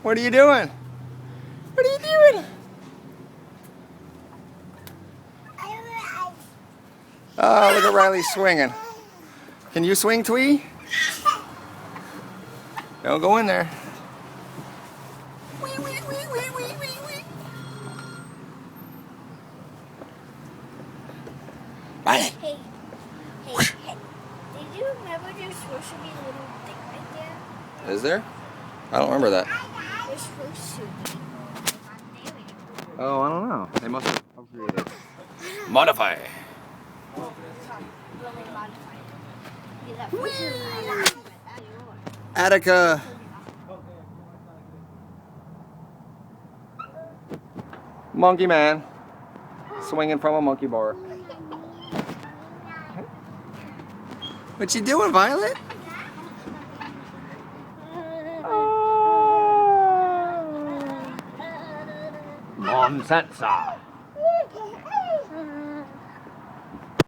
What are you doing? What are you doing? Oh, look at Riley swinging. Can you swing, Twee? Don't go in there. Riley. Hey, hey. Did you remember there's supposed to be a little thing right there? Is there? I don't remember that. There's supposed to be. Oh, I don't know. They must have upgraded. Modify. Attica. Monkey man. Swinging from a monkey bar. What you doing, Violet? Monsensa.